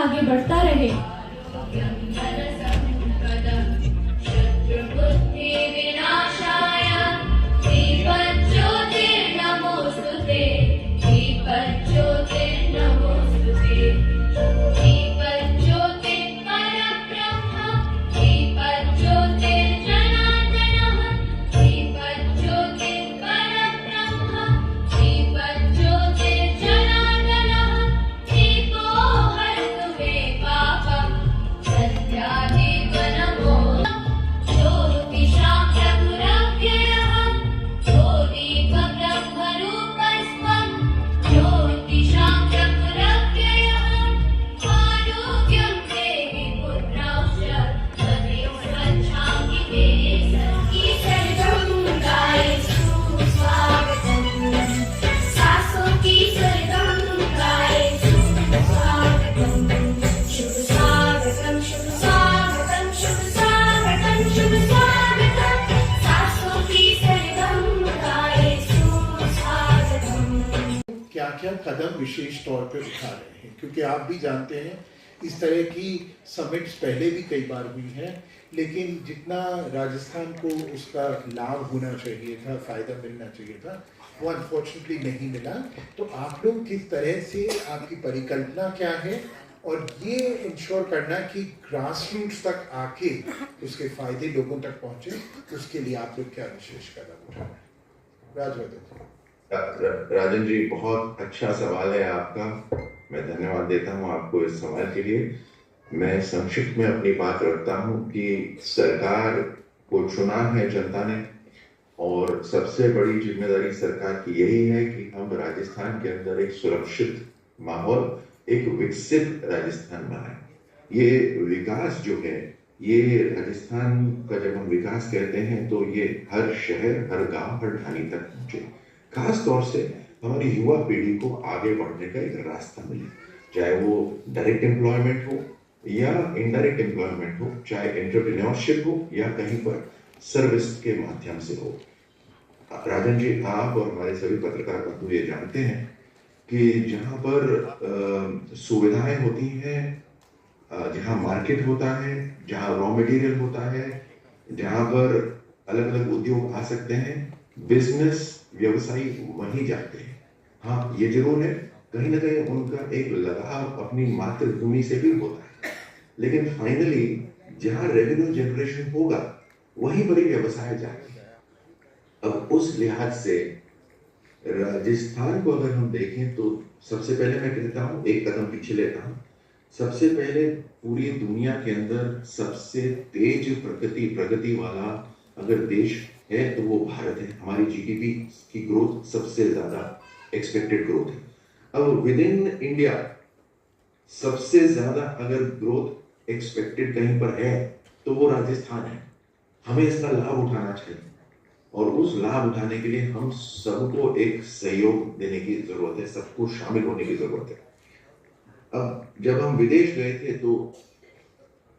आगे बढ़ता रहे। क्या क्या कदम विशेष तौर पे उठा रहे हैं, क्योंकि आप भी जानते हैं इस तरह की समिट्स पहले भी कई बार हुई हैं, लेकिन जितना राजस्थान को उसका लाभ होना चाहिए था, फ़ायदा मिलना चाहिए था, वो अनफॉर्चुनेटली नहीं मिला। तो आप लोग किस तरह से, आपकी परिकल्पना क्या है, और ये इंश्योर करना कि ग्रास रूट्स तक आके उसके फ़ायदे लोगों तक पहुँचे, उसके लिए आप लोग क्या विशेष कदम उठा रहे हैं? राजवर्धन। राजन जी, बहुत अच्छा सवाल है आपका। मैं धन्यवाद देता हूं आपको इस सवाल के लिए। मैं संक्षिप्त में अपनी बात रखता हूं कि सरकार को चुना है जनता ने, और सबसे बड़ी जिम्मेदारी सरकार की यही है कि हम राजस्थान के अंदर एक सुरक्षित माहौल, एक विकसित राजस्थान बनाएं। ये विकास जो है, ये राजस्थान का जब हम विकास कहते हैं तो ये हर शहर, हर गांव, हर ढाणी तक पहुंचे। खास तौर से हमारी युवा पीढ़ी को आगे बढ़ने का एक रास्ता मिले, चाहे वो डायरेक्ट एम्प्लॉयमेंट हो या इनडायरेक्ट एम्प्लॉयमेंट हो, चाहे एंटरप्रेन्योरशिप हो या कहीं पर सर्विस के माध्यम से हो। राजन जी, आप और हमारे सभी पत्रकार बंधु ये जानते हैं कि जहाँ पर सुविधाएं होती हैं, जहाँ मार्केट होता है, जहाँ रॉ मटेरियल होता है, जहाँ पर अलग अलग उद्योग आ सकते हैं, बिजनेस व्यवसायी वहीं जाते हैं। हाँ, ये जरूर है, कहीं ना कहीं उनका एक लगाव अपनी मातृभूमि से भी होता है, लेकिन फाइनली जहाँ रेवेन्यू जनरेशन होगा वहीं बड़ी व्यवसाय जाते हैं। अब उस लिहाज से राजस्थान को अगर हम देखें तो सबसे पहले मैं कहता हूँ, एक कदम पीछे लेता हूँ। सबसे पहले पूरी दुनिया के अंदर सबसे तेज प्रगति वाला अगर देश है तो वो भारत है। हमारी जीडीपी की ग्रोथ सबसे ज्यादा एक्सपेक्टेड ग्रोथ है। अब विद इन इंडिया सबसे ज्यादा अगर ग्रोथ एक्सपेक्टेड कहीं पर है तो वो राजस्थान है। हमें इसका लाभ उठाना चाहिए, और उस लाभ उठाने के लिए हम सबको एक सहयोग देने की जरूरत है, सबको शामिल होने की जरूरत है। अब जब हम विदेश गए थे तो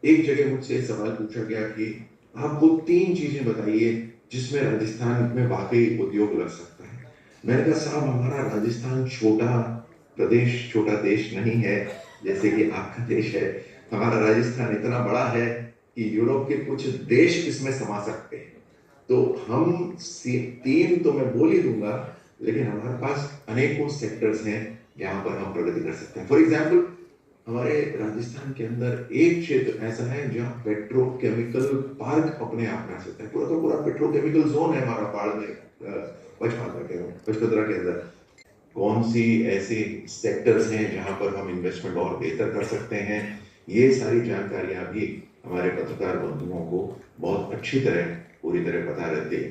एक जगह मुझसे सवाल पूछा गया कि आपको 3 चीजें बताइए जिसमें राजस्थान में वाकई उद्योग लग सकता है। मैंने कहा, साहब हमारा राजस्थान छोटा प्रदेश, छोटा देश नहीं है जैसे कि आपका देश है। हमारा राजस्थान इतना बड़ा है कि यूरोप के कुछ देश इसमें समा सकते हैं। तो हम 3 तो मैं बोल ही दूंगा, लेकिन हमारे पास अनेकों सेक्टर्स हैं जहां पर हम प्रगति कर सकते हैं। फॉर एग्जाम्पल, हमारे राजस्थान के अंदर एक क्षेत्र ऐसा है जहां पेट्रोकेमिकल पार्क अपने आप में आ सकता है। पूरा का पूरा पेट्रोकेमिकल जोन है हमारा पहाड़ में, पचपदरा के अंदर। कौन सी ऐसे सेक्टर्स हैं जहां पर हम इन्वेस्टमेंट और बेहतर कर सकते हैं, ये सारी जानकारियां भी हमारे पत्रकार बंधुओं को बहुत अच्छी तरह, पूरी तरह पता रहती है।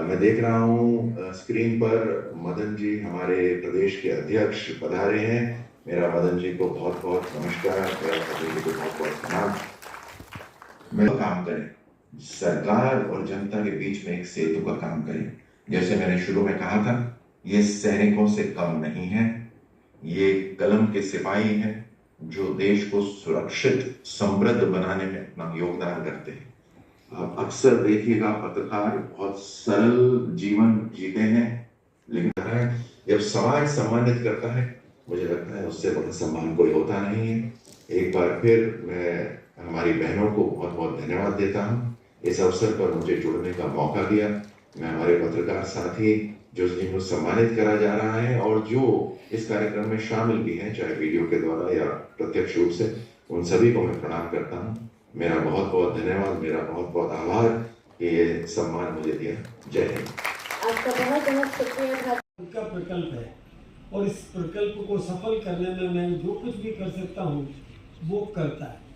मैं देख रहा हूँ स्क्रीन पर मदन जी, हमारे प्रदेश के अध्यक्ष पधारे हैं। मेरा मदन जी को बहुत बहुत नमस्कार, मेरा मदन जी को बहुत बहुत प्रणाम। मैं काम करें, सरकार और जनता के बीच में एक सेतु का काम करें। जैसे मैंने शुरू में कहा था, ये सैनिकों से कम नहीं है, ये कलम के सिपाही हैं जो देश को सुरक्षित समृद्ध बनाने में अपना योगदान करते हैं। आप अक्सर देखिएगा पत्रकार बहुत सरल जीवन जीते हैं, लेकिन जब समाज सम्मानित करता है, मुझे लगता है उससे बड़ा सम्मान कोई होता नहीं है। एक बार फिर मैं हमारी बहनों को बहुत बहुत धन्यवाद देता हूँ इस अवसर पर मुझे जुड़ने का मौका दिया। मैं हमारे पत्रकार साथी जो जिनको सम्मानित करा जा रहा है और जो इस कार्यक्रम में शामिल भी हैं, चाहे वीडियो के द्वारा या प्रत्यक्ष रूप से, उन सभी को मैं प्रणाम करता हूँ। मेरा बहुत बहुत धन्यवाद, मेरा बहुत बहुत आभार कि ये सम्मान मुझे दिया। जय हिंद। आपका बहुत बहुत शुक्रिया। उनका प्रकल्प है और इस प्रकल्प को सफल करने में मैं जो कुछ भी कर सकता हूँ वो करता है।